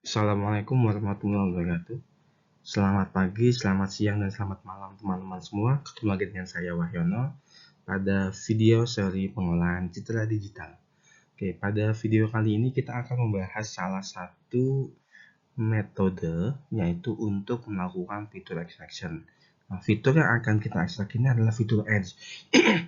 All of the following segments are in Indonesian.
Assalamualaikum warahmatullahi wabarakatuh. Selamat pagi, selamat siang, dan selamat malam teman-teman semua. Ketemu lagi dengan saya Wahyono pada video seri pengolahan citra digital. Oke, pada video kali ini kita akan membahas salah satu metode, yaitu untuk melakukan fitur extraction. Nah, fitur yang akan kita ekstrak ini adalah fitur Edge.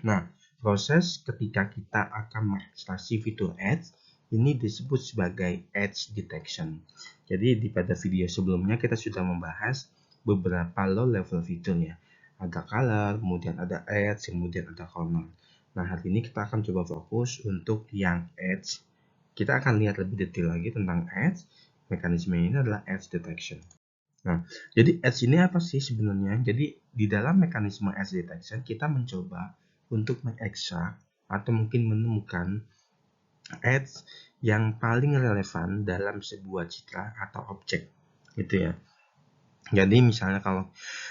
Nah, proses ketika kita akan mengekstraksi fitur Edge ini disebut sebagai edge detection. Jadi pada video sebelumnya kita sudah membahas beberapa low level fiturnya. Ada color, kemudian ada edge, kemudian ada corner. Nah, hari ini kita akan coba fokus untuk yang edge. Kita akan lihat lebih detail lagi tentang edge. Mekanisme ini adalah edge detection. Nah, jadi edge ini apa sih sebenarnya? Jadi di dalam mekanisme edge detection kita mencoba untuk mengekstrak atau mungkin menemukan edge yang paling relevan dalam sebuah citra atau objek, gitu ya. Jadi misalnya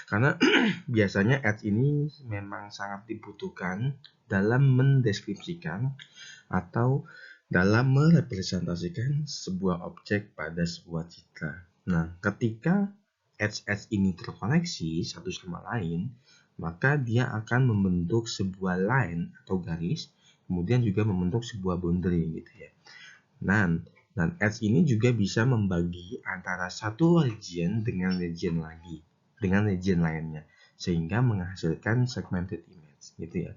karena biasanya edge ini memang sangat dibutuhkan dalam mendeskripsikan atau dalam merepresentasikan sebuah objek pada sebuah citra. Nah, ketika edge ini terkoneksi satu sama lain, maka dia akan membentuk sebuah line atau garis, kemudian juga membentuk sebuah boundary gitu ya. Dan edge ini juga bisa membagi antara satu region dengan region lainnya, sehingga menghasilkan segmented image gitu ya.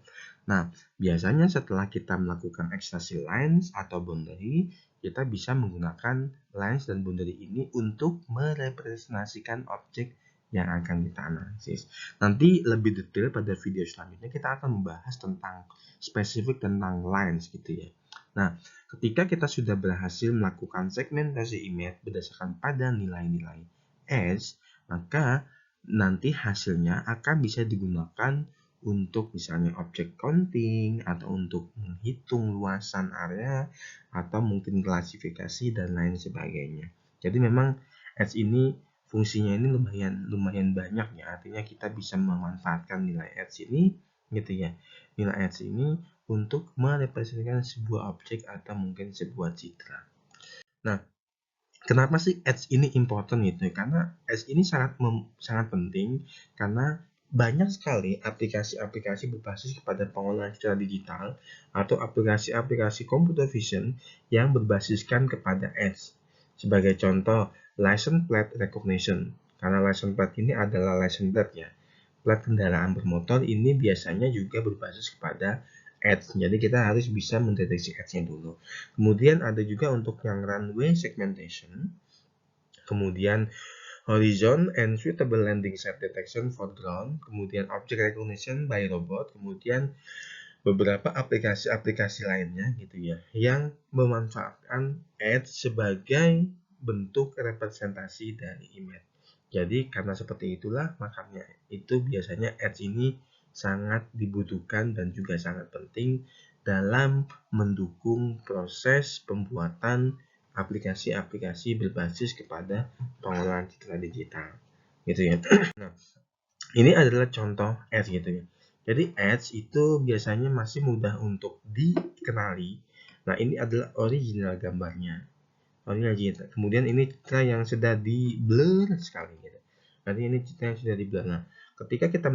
Nah, biasanya setelah kita melakukan ekstraksi lines atau boundary, kita bisa menggunakan lines dan boundary ini untuk merepresentasikan objek yang akan kita analisis. Nanti lebih detail pada video selanjutnya kita akan membahas tentang spesifik tentang lines gitu ya. Nah, ketika kita sudah berhasil melakukan segmentasi image berdasarkan pada nilai-nilai edge, maka nanti hasilnya akan bisa digunakan untuk misalnya object counting atau untuk menghitung luasan area atau mungkin klasifikasi dan lain sebagainya. Jadi memang edge ini fungsinya ini lumayan banyak ya, artinya kita bisa memanfaatkan nilai edge ini gitu ya. Nilai edge ini untuk merepresentasikan sebuah objek atau mungkin sebuah citra. Nah, kenapa sih edge ini important gitu? Karena edge ini sangat penting karena banyak sekali aplikasi-aplikasi berbasis kepada pengolahan citra digital atau aplikasi-aplikasi computer vision yang berbasiskan kepada edge. Sebagai contoh, license plate recognition. Karena license plate ini adalah license plate ya. Plat kendaraan bermotor ini biasanya juga berbasis kepada edge. Jadi kita harus bisa mendeteksi edge-nya dulu. Kemudian ada juga untuk yang runway segmentation. Kemudian horizon and suitable landing site detection for drone. Kemudian object recognition by robot. Kemudian beberapa aplikasi-aplikasi lainnya gitu ya, yang memanfaatkan edge sebagai bentuk representasi dari image. Jadi karena seperti itulah makanya itu biasanya edge ini sangat dibutuhkan dan juga sangat penting dalam mendukung proses pembuatan aplikasi-aplikasi berbasis kepada pengolahan citra digital gitu ya. Nah, ini adalah contoh edge gitu ya. Jadi edge itu biasanya masih mudah untuk dikenali. Nah, ini adalah original gambarnya. Kemudian ini citra yang sudah di blur sekali gitu. Nanti ini citra yang sudah di blur. Nah, ketika kita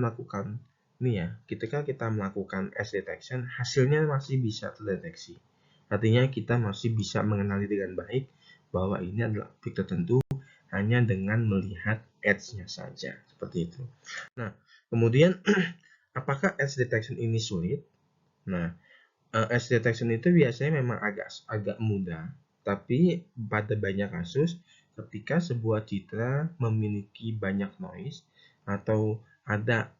melakukan edge detection, hasilnya masih bisa terdeteksi. Artinya kita masih bisa mengenali dengan baik bahwa ini adalah objek tertentu hanya dengan melihat edge-nya saja, seperti itu. Nah, kemudian apakah edge detection ini sulit? Nah, edge detection itu biasanya memang agak mudah, tapi pada banyak kasus ketika sebuah citra memiliki banyak noise atau ada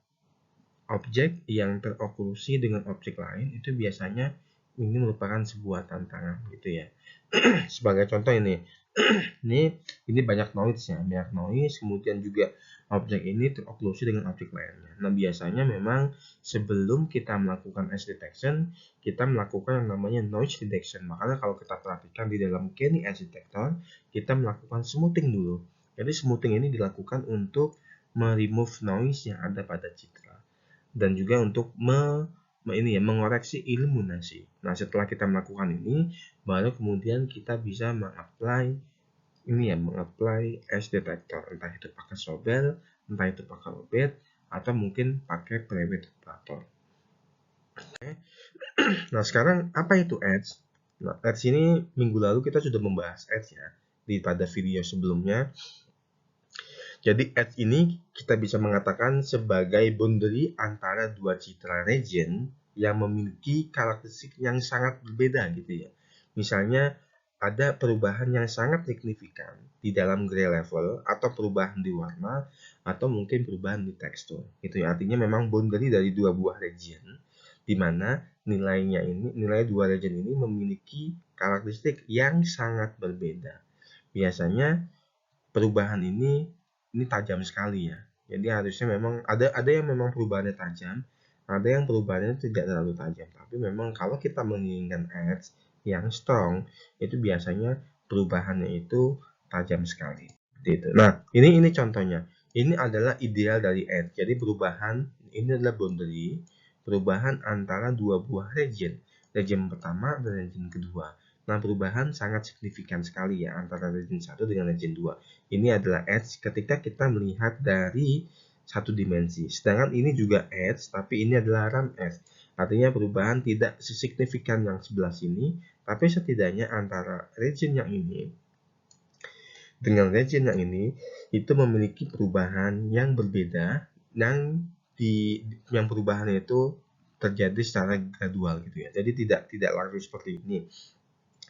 objek yang teroklusi dengan objek lain, itu biasanya ini merupakan sebuah tantangan gitu ya. Sebagai contoh ini banyak noise, kemudian juga objek ini teroklusi dengan objek lainnya. Nah, biasanya memang sebelum kita melakukan edge detection, kita melakukan yang namanya noise reduction. Makanya kalau kita perhatikan di dalam Kenny Edge Detector, kita melakukan smoothing dulu. Jadi smoothing ini dilakukan untuk remove noise yang ada pada citra dan juga untuk mengoreksi iluminasi. Nah, setelah kita melakukan ini, baru kemudian kita bisa mengapply ini ya, mengapply edge detector, entah itu pakai Sobel, entah itu pakai Obed, atau mungkin pakai private operator. Nah, sekarang apa itu edge? Nah, edge ini minggu lalu kita sudah membahas edge ya pada video sebelumnya. Jadi edge ini kita bisa mengatakan sebagai boundary antara dua citra region yang memiliki karakteristik yang sangat berbeda gitu ya. Misalnya ada perubahan yang sangat signifikan di dalam gray level atau perubahan di warna atau mungkin perubahan di tekstur. Itu ya, artinya memang boundary dari dua buah region di mana nilai dua region ini memiliki karakteristik yang sangat berbeda. Biasanya perubahan ini tajam sekali ya. Jadi harusnya memang ada yang memang perubahannya tajam, ada yang perubahannya tidak terlalu tajam. Tapi memang kalau kita menginginkan edge yang strong, itu biasanya perubahannya itu tajam sekali. Gitu. Nah, ini contohnya. Ini adalah ideal dari edge. Jadi perubahan ini adalah boundary, perubahan antara dua buah region. Region pertama dan region kedua. Nah, perubahan sangat signifikan sekali ya antara region 1 dengan region 2. Ini adalah edge ketika kita melihat dari satu dimensi. Sedangkan ini juga edge, tapi ini adalah RAM edge. Artinya perubahan tidak sesignifikan yang sebelah sini, tapi setidaknya antara region yang ini dengan region yang ini itu memiliki perubahan yang berbeda yang perubahannya itu terjadi secara gradual gitu ya. Jadi tidak langsung seperti ini.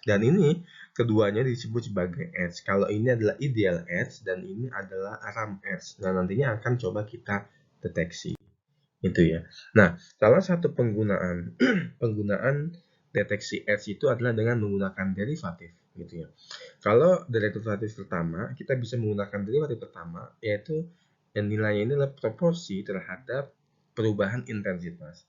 Dan ini keduanya disebut sebagai edge. Kalau ini adalah ideal edge dan ini adalah RAM edge. Nah, nantinya akan coba kita deteksi. Itu ya. Nah, salah satu penggunaan deteksi edge itu adalah dengan menggunakan derivatif gitu ya. Kalau derivatif pertama, kita bisa menggunakan derivatif pertama yaitu nilainya ini adalah proporsi terhadap perubahan intensitas.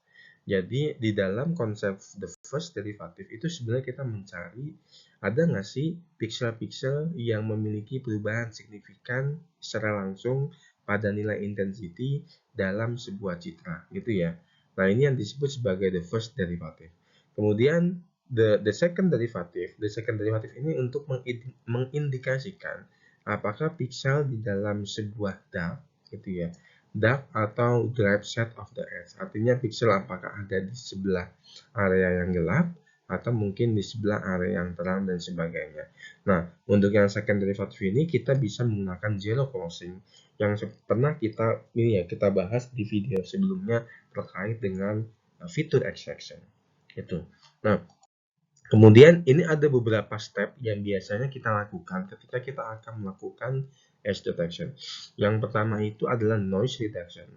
Jadi di dalam konsep the first derivative itu sebenarnya kita mencari ada nggak sih pixel-pixel yang memiliki perubahan signifikan secara langsung pada nilai intensity dalam sebuah citra gitu ya. Nah, ini yang disebut sebagai the first derivative. Kemudian the second derivative ini untuk mengindikasikan apakah pixel di dalam sebuah dark gitu ya, dark atau drive set of the edge. Artinya pixel apakah ada di sebelah area yang gelap atau mungkin di sebelah area yang terang dan sebagainya. Nah, untuk yang second derivative ini kita bisa menggunakan zero crossing yang pernah kita bahas di video sebelumnya terkait dengan fitur extraction. Itu. Nah, kemudian ini ada beberapa step yang biasanya kita lakukan ketika kita akan melakukan edge detection. Yang pertama itu adalah noise reduction.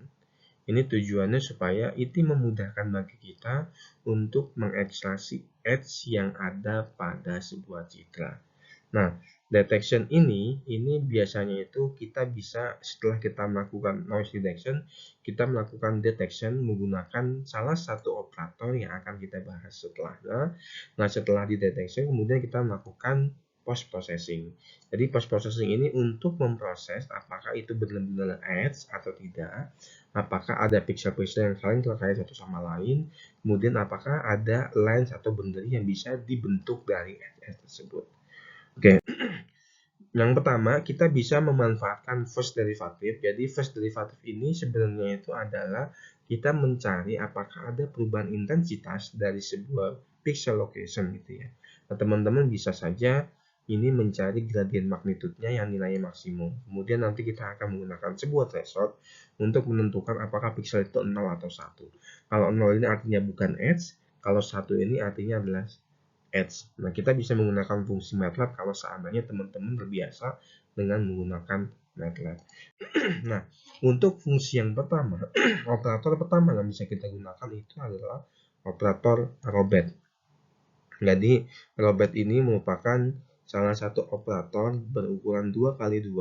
Ini tujuannya supaya itu memudahkan bagi kita untuk mengekstraksi edge yang ada pada sebuah citra. Nah, detection ini biasanya itu kita bisa setelah kita melakukan noise reduction, kita melakukan detection menggunakan salah satu operator yang akan kita bahas setelahnya. Nah, setelah di detection kemudian kita melakukan post processing. Jadi post processing ini untuk memproses apakah itu benar-benar edge atau tidak, apakah ada pixel-pixel yang saling terkait satu sama lain, kemudian apakah ada lines atau boundary yang bisa dibentuk dari edge tersebut. Oke, yang pertama kita bisa memanfaatkan first derivative. Jadi first derivative ini sebenarnya itu adalah kita mencari apakah ada perubahan intensitas dari sebuah pixel location gitu ya. Nah, teman-teman bisa saja ini mencari gradient magnitude-nya yang nilainya maksimum. Kemudian nanti kita akan menggunakan sebuah threshold untuk menentukan apakah pixel itu 0 atau 1. Kalau 0 ini artinya bukan edge, kalau 1 ini artinya adalah edge. Nah, kita bisa menggunakan fungsi MATLAB kalau seandainya teman-teman terbiasa dengan menggunakan MATLAB. Nah, untuk fungsi yang pertama, operator pertama yang bisa kita gunakan itu adalah operator Robert. Jadi, Robert ini merupakan salah satu operator berukuran 2x2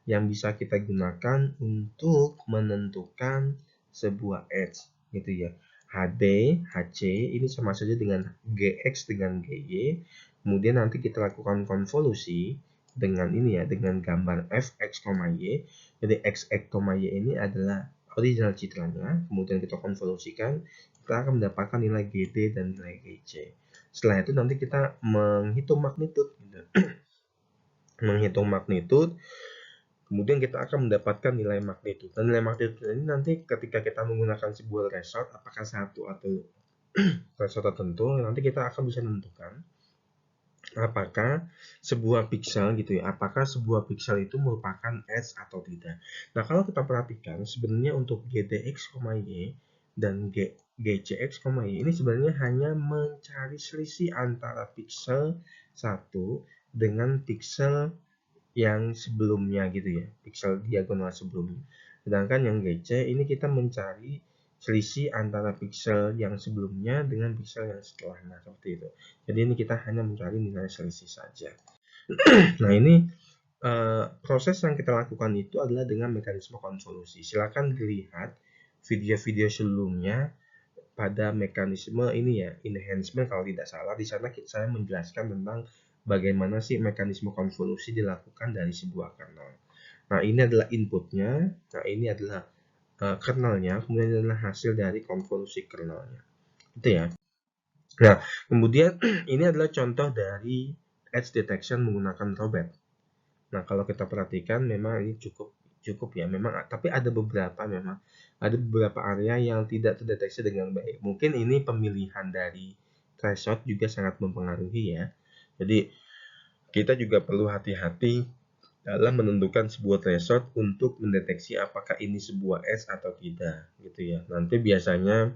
yang bisa kita gunakan untuk menentukan sebuah edge gitu ya. HD, HC ini sama saja dengan GX dengan GY. Kemudian nanti kita lakukan konvolusi dengan ini ya, dengan gambar fx, y. Jadi x, y ini adalah original citranya. Kemudian kita konvolusikan, kita akan mendapatkan nilai GD dan nilai GC. Setelah itu nanti kita menghitung magnitude gitu. menghitung magnitude, kemudian kita akan mendapatkan nilai magnitude. Dan nilai magnitude ini nanti ketika kita menggunakan sebuah threshold, apakah satu atau threshold tertentu, nanti kita akan bisa menentukan apakah sebuah piksel gitu ya, apakah sebuah piksel itu merupakan edge atau tidak. Nah, kalau kita perhatikan sebenarnya untuk GDX, Y dan GCX, Y ini sebenarnya hanya mencari selisih antara piksel 1 dengan piksel yang sebelumnya gitu ya, piksel diagonal sebelumnya. Sedangkan yang GC ini kita mencari selisih antara piksel yang sebelumnya dengan piksel yang setelahnya, seperti itu. Jadi ini kita hanya mencari nilai selisih saja. Nah, ini proses yang kita lakukan itu adalah dengan mekanisme konvolusi. Silakan dilihat video-video sebelumnya pada mekanisme ini ya, enhancement kalau tidak salah. Di sana saya menjelaskan tentang bagaimana sih mekanisme konvolusi dilakukan dari sebuah kernel. Nah, ini adalah inputnya. Nah, ini adalah kernelnya, kemudian ini adalah hasil dari konvolusi kernelnya. Itu ya. Nah, kemudian ini adalah contoh dari edge detection menggunakan robot. Nah, kalau kita perhatikan memang ini cukup ya, memang, tapi ada beberapa area yang tidak terdeteksi dengan baik. Mungkin ini pemilihan dari threshold juga sangat mempengaruhi ya. Jadi kita juga perlu hati-hati dalam menentukan sebuah threshold untuk mendeteksi apakah ini sebuah edge atau tidak gitu ya. Nanti biasanya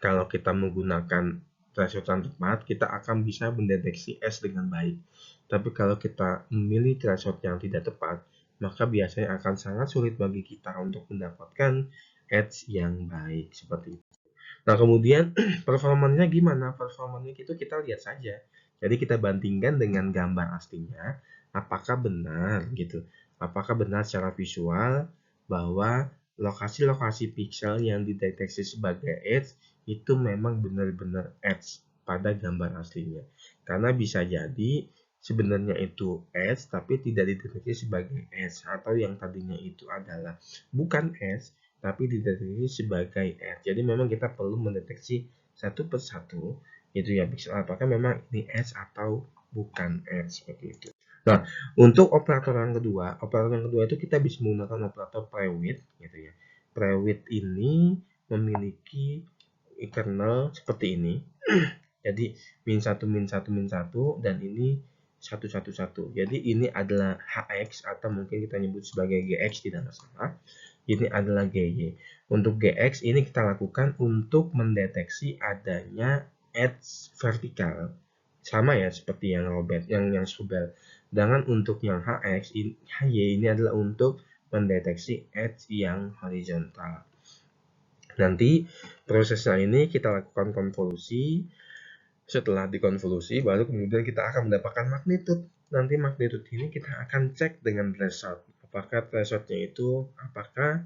kalau kita menggunakan threshold yang tepat, kita akan bisa mendeteksi edge dengan baik. Tapi kalau kita memilih threshold yang tidak tepat, maka biasanya akan sangat sulit bagi kita untuk mendapatkan edge yang baik seperti itu. Nah, kemudian performanya gimana? Performanya itu kita lihat saja. Jadi kita bandingkan dengan gambar aslinya, apakah benar gitu. Apakah benar secara visual bahwa lokasi-lokasi piksel yang dideteksi sebagai edge itu memang benar-benar edge pada gambar aslinya. Karena bisa jadi sebenarnya itu edge tapi tidak dideteksi sebagai edge, atau yang tadinya itu adalah bukan edge tapi dideteksi sebagai edge. Jadi memang kita perlu mendeteksi satu persatu itu ya piksel apakah memang ini edge atau bukan edge seperti itu. Nah, untuk operator yang kedua itu kita bisa menggunakan operator pre-width gitu ya. Pre-width ini memiliki kernel seperti ini. Jadi min 1 min 1 min 1 dan ini 111. Jadi ini adalah HX atau mungkin kita nyebut sebagai GX, tidak masalah. Ini adalah GY. Untuk GX ini kita lakukan untuk mendeteksi adanya edge vertikal. Sama ya seperti yang robot, yang Sobel. Sedangkan untuk yang HY ini adalah untuk mendeteksi edge yang horizontal. Nanti prosesnya ini kita lakukan konvolusi. Setelah dikonvolusi, baru kemudian kita akan mendapatkan magnitude. Nanti magnitude ini kita akan cek dengan threshold. Apakah thresholdnya itu, apakah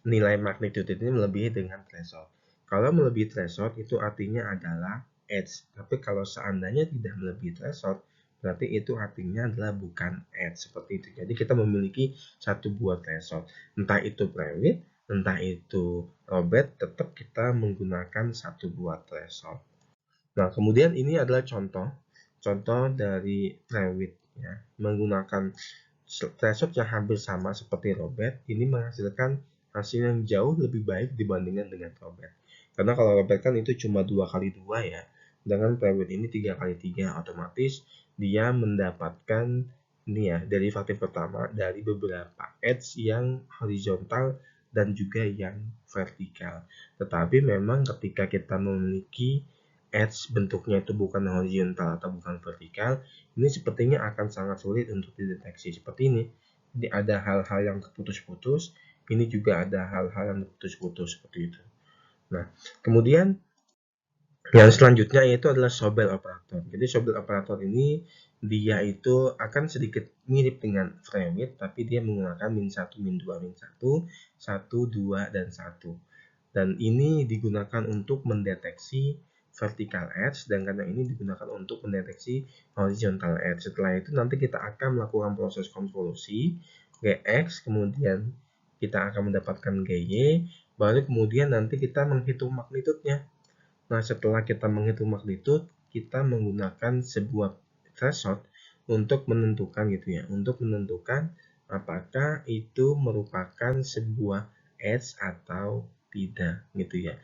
nilai magnitude ini melebihi dengan threshold. Kalau melebihi threshold itu artinya adalah edge. Tapi kalau seandainya tidak melebihi threshold, berarti itu artinya adalah bukan edge. Seperti itu. Jadi kita memiliki satu buah threshold. Entah itu pre-width, entah itu robot, tetap kita menggunakan satu buah threshold. Nah, kemudian ini adalah contoh dari pre-width ya, menggunakan threshold yang hampir sama seperti robot, ini menghasilkan hasil yang jauh lebih baik dibandingkan dengan robot. Karena kalau robot kan itu cuma 2x2 ya, sedangkan pre-width ini 3x3, otomatis dia mendapatkan ini ya, derivatif pertama dari beberapa edge yang horizontal dan juga yang vertikal. Tetapi memang ketika kita memiliki edge bentuknya itu bukan horizontal atau bukan vertikal, ini sepertinya akan sangat sulit untuk dideteksi seperti ini. Jadi ada hal-hal yang terputus-putus, ini juga ada hal-hal yang terputus-putus seperti itu. Nah, kemudian yang selanjutnya yaitu adalah Sobel operator. Jadi Sobel operator ini dia itu akan sedikit mirip dengan pre-width, tapi dia menggunakan min 1, min 2, min 1, 1, 2, dan 1. Dan ini digunakan untuk mendeteksi vertical edge, dan karena ini digunakan untuk mendeteksi horizontal edge. Setelah itu nanti kita akan melakukan proses konvolusi GX, kemudian kita akan mendapatkan GY, baru kemudian nanti kita menghitung magnitude-nya. Nah, setelah kita menghitung magnitude, kita menggunakan sebuah threshold untuk menentukan gitu ya, untuk menentukan apakah itu merupakan sebuah edge atau tidak gitu ya.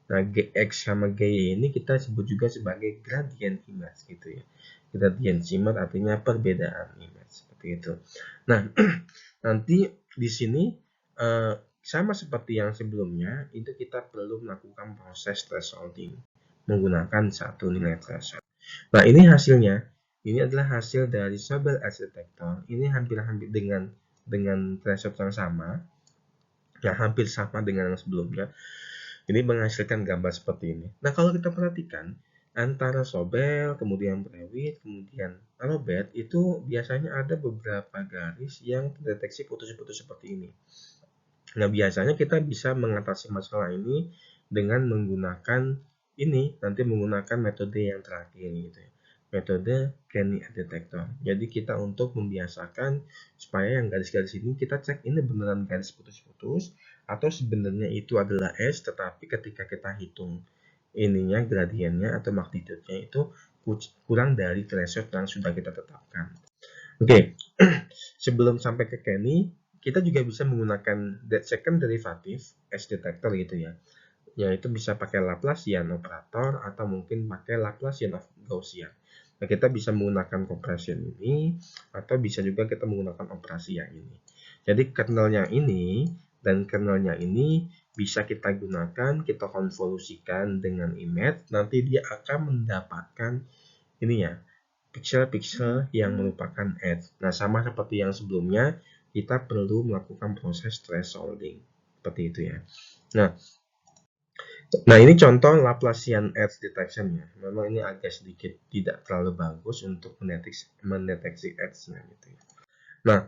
Nah, Gx sama Gy ini kita sebut juga sebagai gradient image gitu ya. Gradient image artinya perbedaan image seperti itu. Nah, nanti di sini sama seperti yang sebelumnya, itu kita perlu melakukan proses thresholding menggunakan satu nilai threshold. Nah, ini hasilnya. Ini adalah hasil dari Sobel edge detector. Ini hampir-hampir dengan threshold yang sama, ya hampir sama dengan yang sebelumnya. Ini menghasilkan gambar seperti ini. Nah, kalau kita perhatikan antara Sobel, kemudian Prewitt, kemudian Robert itu biasanya ada beberapa garis yang terdeteksi putus-putus seperti ini. Nah, biasanya kita bisa mengatasi masalah ini dengan menggunakan nanti menggunakan metode yang terakhir gitu ya. Metode Kenny detector. Jadi kita untuk membiasakan supaya yang garis-garis ini kita cek ini beneran garis putus-putus atau sebenarnya itu adalah S, tetapi ketika kita hitung ininya gradiennya atau magnitude-nya itu kurang dari threshold yang sudah kita tetapkan. Oke, sebelum sampai ke Kenny, kita juga bisa menggunakan second derivative S detector gitu ya. Yaitu bisa pakai Laplacian operator atau mungkin pakai Laplacian of Gaussian. Nah, kita bisa menggunakan compression ini atau bisa juga kita menggunakan operasi yang ini. Jadi kernelnya ini dan kernelnya ini bisa kita gunakan, kita konvolusikan dengan image, nanti dia akan mendapatkan ini ya, pixel-pixel yang merupakan edge. Nah, sama seperti yang sebelumnya, kita perlu melakukan proses thresholding. Seperti itu ya. Nah, ini contoh Laplacian edge detection-nya. Memang ini agak sedikit tidak terlalu bagus untuk mendeteksi edge-nya gitu ya. Nah,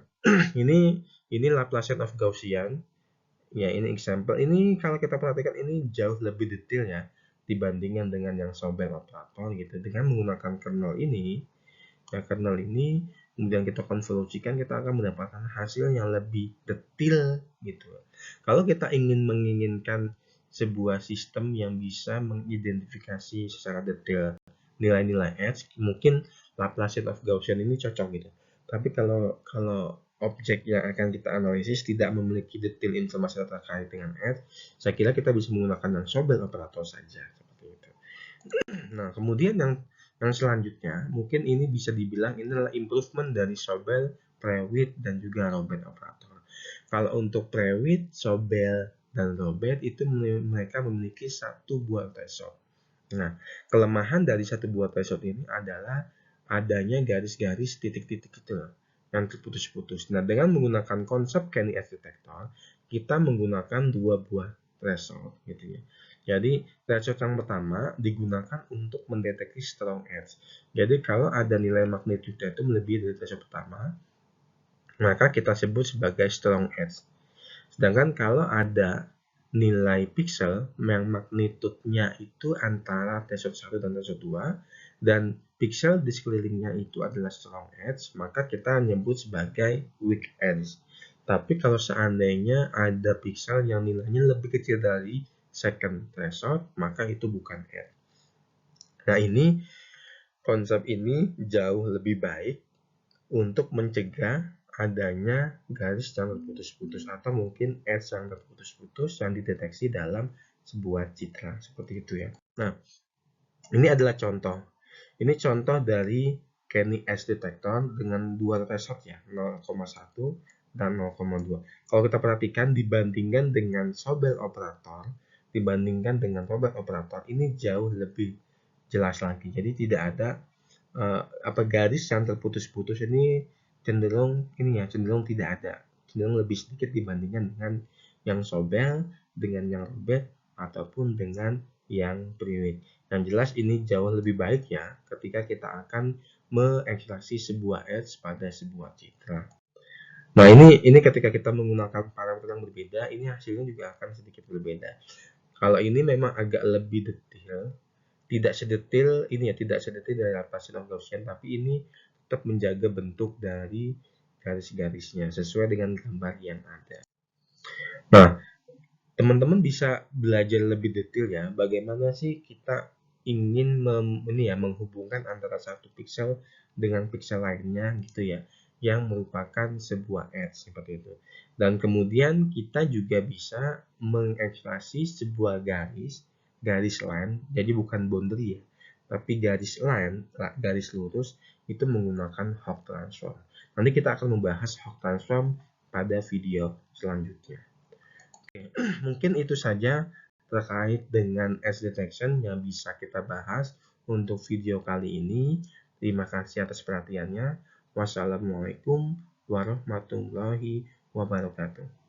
ini Laplacian of Gaussian. Ya, ini example. Ini kalau kita perhatikan ini jauh lebih detail ya dibandingkan dengan yang Sobel operator gitu. Dengan menggunakan kernel ini, kernel ini kemudian kita konvolusikan, kita akan mendapatkan hasil yang lebih detail gitu. Kalau kita menginginkan sebuah sistem yang bisa mengidentifikasi secara detail nilai-nilai edge, mungkin Laplacian of Gaussian ini cocok gitu. Tapi kalau objek yang akan kita analisis tidak memiliki detail informasi terkait dengan edge, saya kira kita bisa menggunakan yang Sobel operator saja seperti itu. Nah, kemudian yang selanjutnya, mungkin ini bisa dibilang ini adalah improvement dari Sobel, Prewitt, dan juga Robert operator. Kalau untuk Prewitt, Sobel, dan Robert itu mereka memiliki satu buah threshold. Nah, kelemahan dari satu buah threshold ini adalah adanya garis-garis titik-titik itu yang terputus-putus. Nah, dengan menggunakan konsep Kenny edge detector, kita menggunakan dua buah threshold gitu ya. Jadi, threshold yang pertama digunakan untuk mendeteksi strong edge. Jadi, kalau ada nilai magnitude itu melebihi dari threshold pertama, maka kita sebut sebagai strong edge. Sedangkan kalau ada nilai pixel yang magnitude-nya itu antara threshold 1 dan threshold 2 dan pixel di sekelilingnya itu adalah strong edge, maka kita nyebut sebagai weak edge. Tapi kalau seandainya ada pixel yang nilainya lebih kecil dari second threshold, maka itu bukan edge. Nah, ini konsep ini jauh lebih baik untuk mencegah adanya garis yang terputus-putus atau mungkin edge yang terputus-putus yang dideteksi dalam sebuah citra seperti itu ya. Nah, ini adalah contoh. Ini contoh dari Kenny edge detector dengan dua threshold ya, 0,1 dan 0,2. Kalau kita perhatikan dibandingkan dengan Sobel operator, dibandingkan dengan Robert operator, ini jauh lebih jelas lagi. Jadi tidak ada garis yang terputus-putus ini cenderung tidak ada, cenderung lebih sedikit dibandingkan dengan yang Sobel, dengan yang Robert ataupun dengan yang Prewitt. Yang jelas ini jauh lebih baik ya ketika kita akan mengekstraksi sebuah edge pada sebuah citra. Nah, ini ketika kita menggunakan parameter yang berbeda, ini hasilnya juga akan sedikit berbeda. Kalau ini memang agak lebih detail, tidak sedetail dari Laplacian of Gaussian, tapi ini tetap menjaga bentuk dari garis-garisnya sesuai dengan gambar yang ada. Nah, teman-teman bisa belajar lebih detail ya, bagaimana sih kita ingin menghubungkan antara satu pixel dengan pixel lainnya gitu ya, yang merupakan sebuah edge seperti itu. Dan kemudian kita juga bisa mengekstrasi sebuah garis line, jadi bukan boundary ya, tapi garis line, garis lurus itu menggunakan Hawk transform. Nanti kita akan membahas Hawk transform pada video selanjutnya. Oke, mungkin itu saja terkait dengan edge detection yang bisa kita bahas untuk video kali ini. Terima kasih atas perhatiannya. Wassalamualaikum warahmatullahi wabarakatuh.